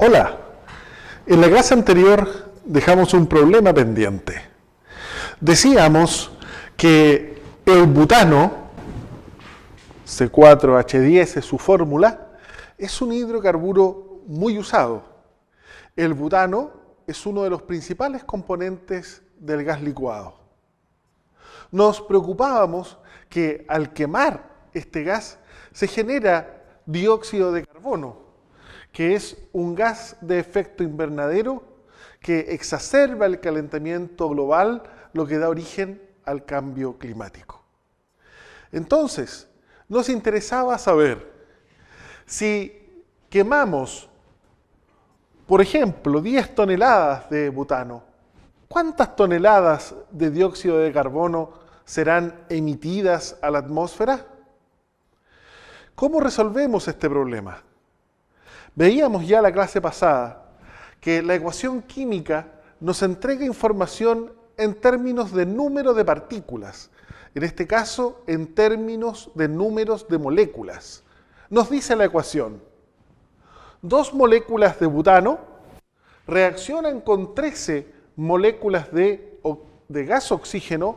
Hola, en la clase anterior dejamos un problema pendiente. Decíamos que el butano, C4H10 es su fórmula, es un hidrocarburo muy usado. El butano es uno de los principales componentes del gas licuado. Nos preocupábamos que al quemar este gas se genera dióxido de carbono, que es un gas de efecto invernadero que exacerba el calentamiento global, lo que da origen al cambio climático. Entonces, nos interesaba saber si quemamos, por ejemplo, 10 toneladas de butano, ¿cuántas toneladas de dióxido de carbono serán emitidas a la atmósfera? ¿Cómo resolvemos este problema? Veíamos ya la clase pasada que la ecuación química nos entrega información en términos de número de partículas, en este caso en términos de números de moléculas. Nos dice la ecuación: 2 moléculas de butano reaccionan con 13 moléculas de gas oxígeno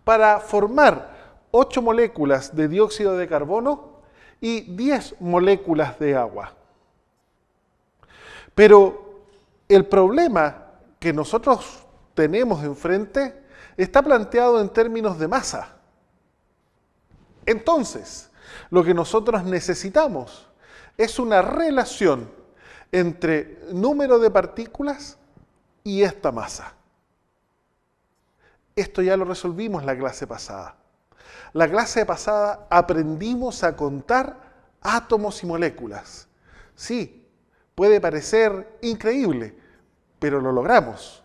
para formar 8 moléculas de dióxido de carbono y 10 moléculas de agua. Pero el problema que nosotros tenemos enfrente está planteado en términos de masa. Entonces, lo que nosotros necesitamos es una relación entre número de partículas y esta masa. Esto ya lo resolvimos la clase pasada. La clase pasada aprendimos a contar átomos y moléculas. Sí, puede parecer increíble, pero lo logramos.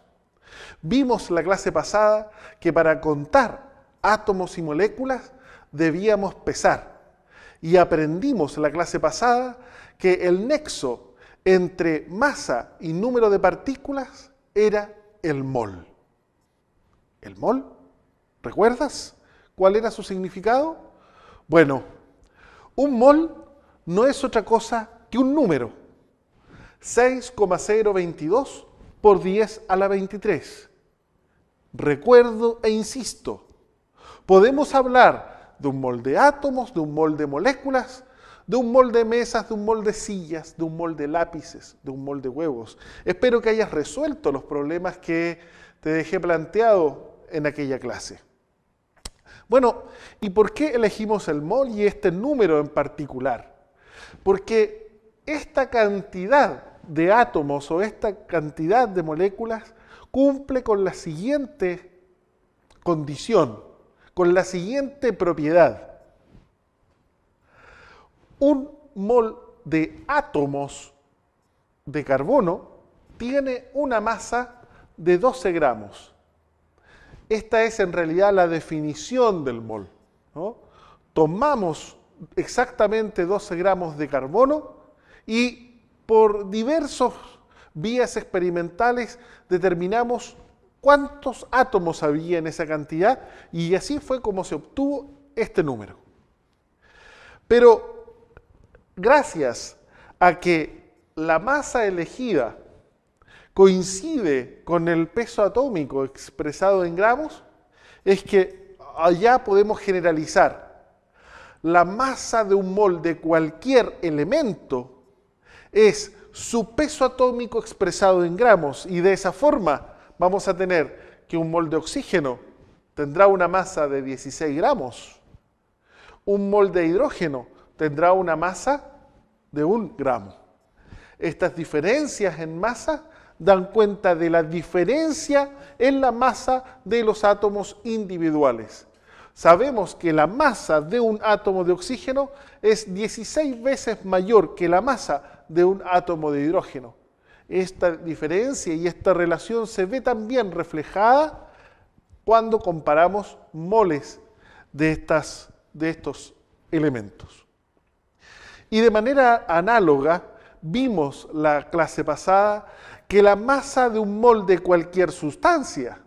Vimos la clase pasada que para contar átomos y moléculas debíamos pesar. Y aprendimos la clase pasada que el nexo entre masa y número de partículas era el mol. ¿El mol? ¿Recuerdas cuál era su significado? Bueno, un mol no es otra cosa que un número. 6,022 por 10 a la 23. Recuerdo e insisto, podemos hablar de un mol de átomos, de un mol de moléculas, de un mol de mesas, de un mol de sillas, de un mol de lápices, de un mol de huevos. Espero que hayas resuelto los problemas que te dejé planteado en aquella clase. Bueno, ¿y por qué elegimos el mol y este número en particular? Porque esta cantidad de átomos o esta cantidad de moléculas cumple con la siguiente condición, con la siguiente propiedad. Un mol de átomos de carbono tiene una masa de 12 gramos. Esta es en realidad la definición del mol, ¿no? Tomamos exactamente 12 gramos de carbono y por diversas vías experimentales determinamos cuántos átomos había en esa cantidad y así fue como se obtuvo este número. Pero gracias a que la masa elegida coincide con el peso atómico expresado en gramos, es que allá podemos generalizar. La masa de un mol de cualquier elemento es su peso atómico expresado en gramos, y de esa forma vamos a tener que un mol de oxígeno tendrá una masa de 16 gramos, un mol de hidrógeno tendrá una masa de 1 gramo. Estas diferencias en masa dan cuenta de la diferencia en la masa de los átomos individuales. Sabemos que la masa de un átomo de oxígeno es 16 veces mayor que la masa de un átomo de hidrógeno. Esta diferencia y esta relación se ve también reflejada cuando comparamos moles de estos elementos. Y de manera análoga, vimos la clase pasada que la masa de un mol de cualquier sustancia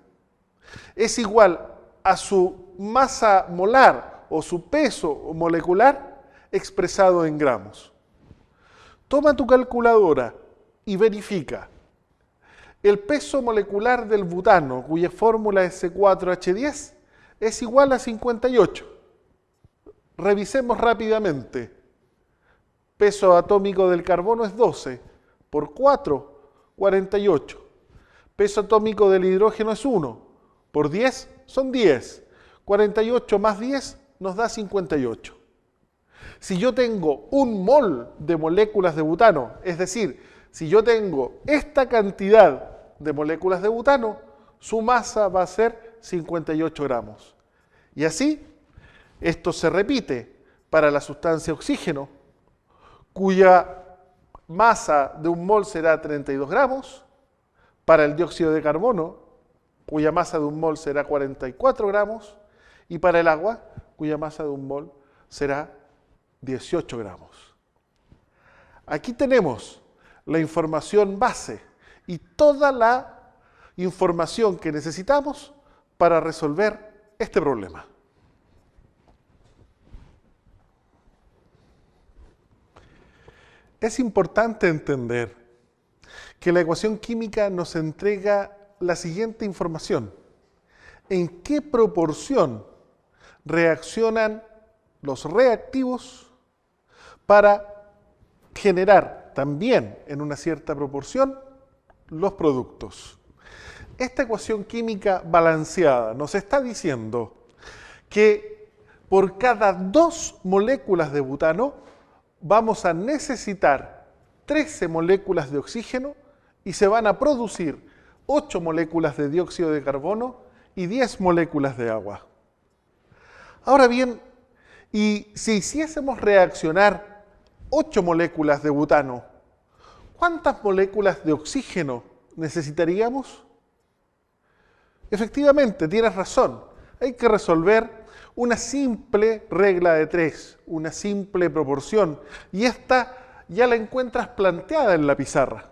es igual a su masa molar o su peso molecular expresado en gramos. Toma tu calculadora y verifica. El peso molecular del butano, cuya fórmula es C4H10, es igual a 58. Revisemos rápidamente. Peso atómico del carbono es 12. Por 4, 48. Peso atómico del hidrógeno es 1. Por 10 son 10. 48 más 10 nos da 58. Si yo tengo un mol de moléculas de butano, es decir, si yo tengo esta cantidad de moléculas de butano, su masa va a ser 58 gramos. Y así, esto se repite para la sustancia oxígeno, cuya masa de un mol será 32 gramos, para el dióxido de carbono, cuya masa de un mol será 44 gramos, y para el agua, cuya masa de un mol será 18 gramos. Aquí tenemos la información base y toda la información que necesitamos para resolver este problema. Es importante entender que la ecuación química nos entrega la siguiente información. ¿En qué proporción reaccionan los reactivos para generar también en una cierta proporción los productos? Esta ecuación química balanceada nos está diciendo que por cada 2 moléculas de butano vamos a necesitar 13 moléculas de oxígeno y se van a producir 8 moléculas de dióxido de carbono y 10 moléculas de agua. Ahora bien, y si hiciésemos reaccionar 8 moléculas de butano, ¿cuántas moléculas de oxígeno necesitaríamos? Efectivamente, tienes razón. Hay que resolver una simple regla de 3, una simple proporción, y esta ya la encuentras planteada en la pizarra.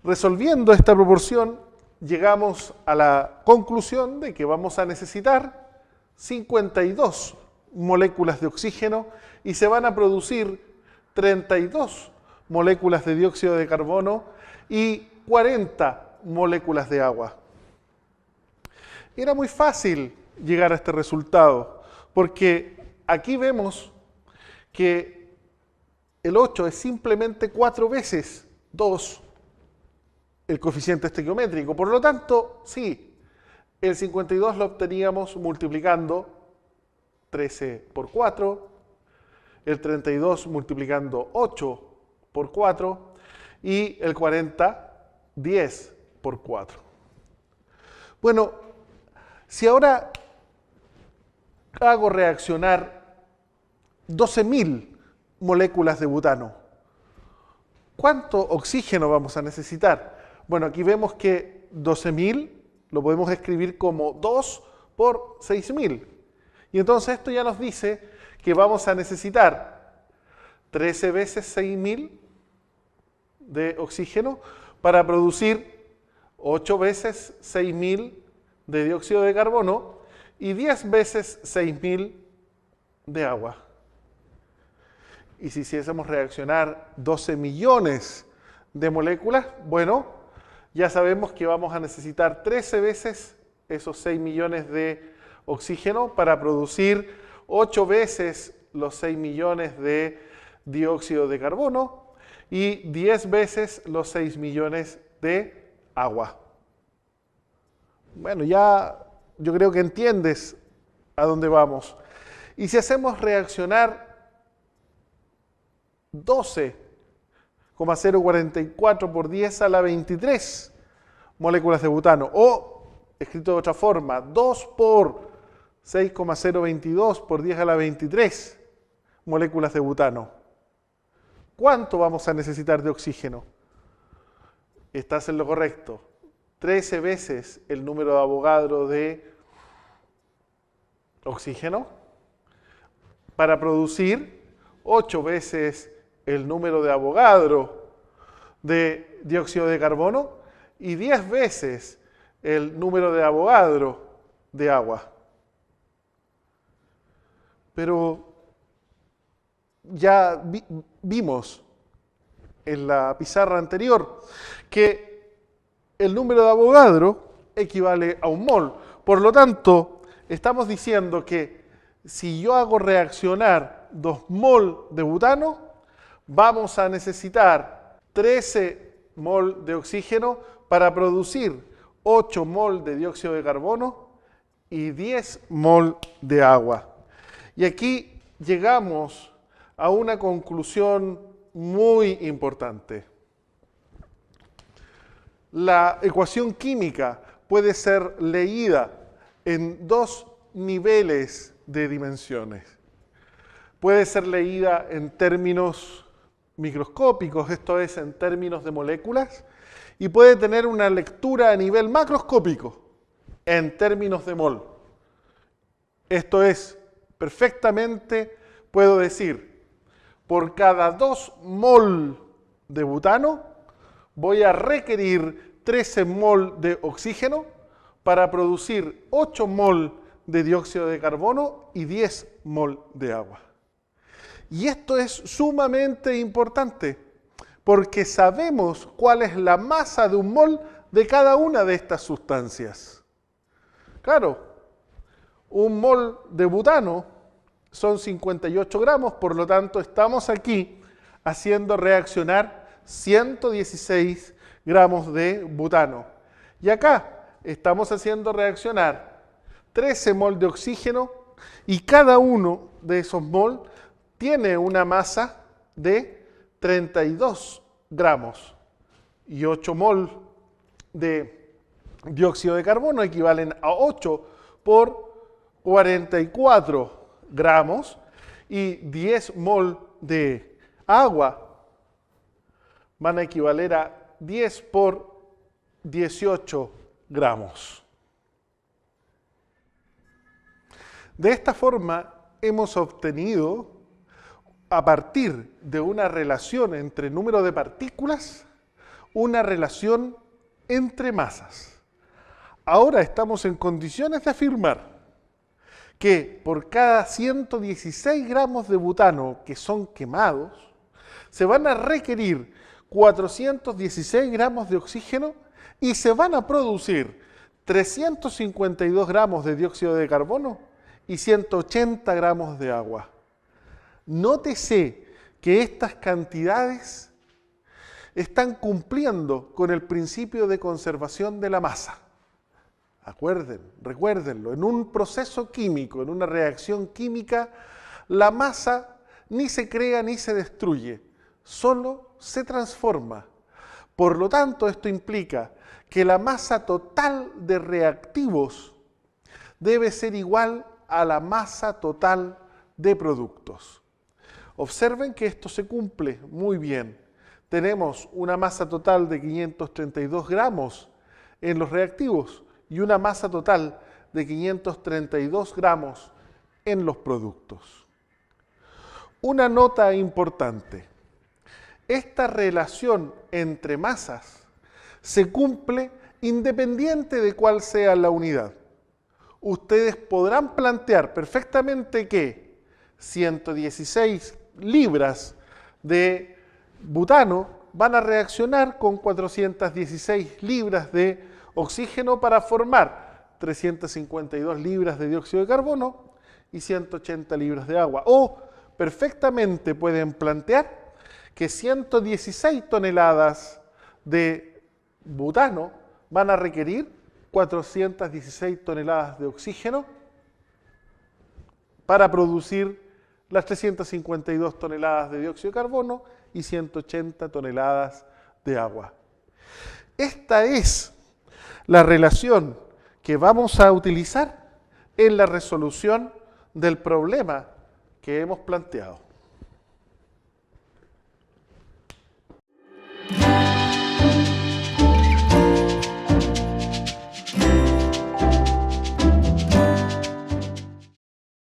Resolviendo esta proporción, llegamos a la conclusión de que vamos a necesitar 52 moléculas de oxígeno y se van a producir 32 moléculas de dióxido de carbono y 40 moléculas de agua. Era muy fácil llegar a este resultado, porque aquí vemos que el 8 es simplemente 4 veces 2 el coeficiente estequiométrico. Por lo tanto, sí, el 52 lo obteníamos multiplicando 13 por 4, el 32 multiplicando 8 por 4 y el 40, 10 por 4. Bueno, si ahora hago reaccionar 12.000 moléculas de butano, ¿cuánto oxígeno vamos a necesitar? Bueno, aquí vemos que 12.000 lo podemos escribir como 2 por 6.000. Y entonces esto ya nos dice que vamos a necesitar 13 veces 6.000 de oxígeno para producir 8 veces 6.000 de dióxido de carbono y 10 veces 6.000 de agua. Y si hiciésemos reaccionar 12 millones de moléculas, bueno, ya sabemos que vamos a necesitar 13 veces esos 6 millones de oxígeno para producir 8 veces los 6 millones de dióxido de carbono y 10 veces los 6 millones de agua. Bueno, ya yo creo que entiendes a dónde vamos. Y si hacemos reaccionar 12,044 por 10 a la 23 moléculas de butano, o, escrito de otra forma, 2 por 6,022 por 10 a la 23 moléculas de butano, ¿cuánto vamos a necesitar de oxígeno? Estás en lo correcto. 13 veces el número de Avogadro de oxígeno para producir 8 veces el número de Avogadro de dióxido de carbono y 10 veces el número de Avogadro de agua. Pero ya vimos en la pizarra anterior, que el número de Avogadro equivale a un mol. Por lo tanto, estamos diciendo que si yo hago reaccionar 2 mol de butano, vamos a necesitar 13 mol de oxígeno para producir 8 mol de dióxido de carbono y 10 mol de agua. Y aquí llegamos a una conclusión muy importante. La ecuación química puede ser leída en 2 niveles de dimensiones. Puede ser leída en términos microscópicos, esto es, en términos de moléculas, y puede tener una lectura a nivel macroscópico, en términos de mol. Esto es, perfectamente puedo decir, por cada 2 mol de butano, voy a requerir 13 mol de oxígeno para producir 8 mol de dióxido de carbono y 10 mol de agua. Y esto es sumamente importante, porque sabemos cuál es la masa de un mol de cada una de estas sustancias. Claro, un mol de butano son 58 gramos, por lo tanto estamos aquí haciendo reaccionar 116 gramos de butano. Y acá estamos haciendo reaccionar 13 mol de oxígeno y cada uno de esos mol tiene una masa de 32 gramos y 8 mol de dióxido de carbono equivalen a 8 por 44 gramos y 10 mol de agua van a equivaler a 10 por 18 gramos. De esta forma hemos obtenido, a partir de una relación entre número de partículas, una relación entre masas. Ahora estamos en condiciones de afirmar que por cada 116 gramos de butano que son quemados, se van a requerir 416 gramos de oxígeno y se van a producir 352 gramos de dióxido de carbono y 180 gramos de agua. Nótese que estas cantidades están cumpliendo con el principio de conservación de la masa. Recuérdenlo, en un proceso químico, en una reacción química, la masa ni se crea ni se destruye, solo se transforma. Por lo tanto, esto implica que la masa total de reactivos debe ser igual a la masa total de productos. Observen que esto se cumple muy bien. Tenemos una masa total de 532 gramos en los reactivos y una masa total de 532 gramos en los productos. Una nota importante. Esta relación entre masas se cumple independiente de cuál sea la unidad. Ustedes podrán plantear perfectamente que 116 libras de butano van a reaccionar con 416 libras de oxígeno para formar 352 libras de dióxido de carbono y 180 libras de agua. O perfectamente pueden plantear que 116 toneladas de butano van a requerir 416 toneladas de oxígeno para producir las 352 toneladas de dióxido de carbono y 180 toneladas de agua. Esta es la relación que vamos a utilizar en la resolución del problema que hemos planteado.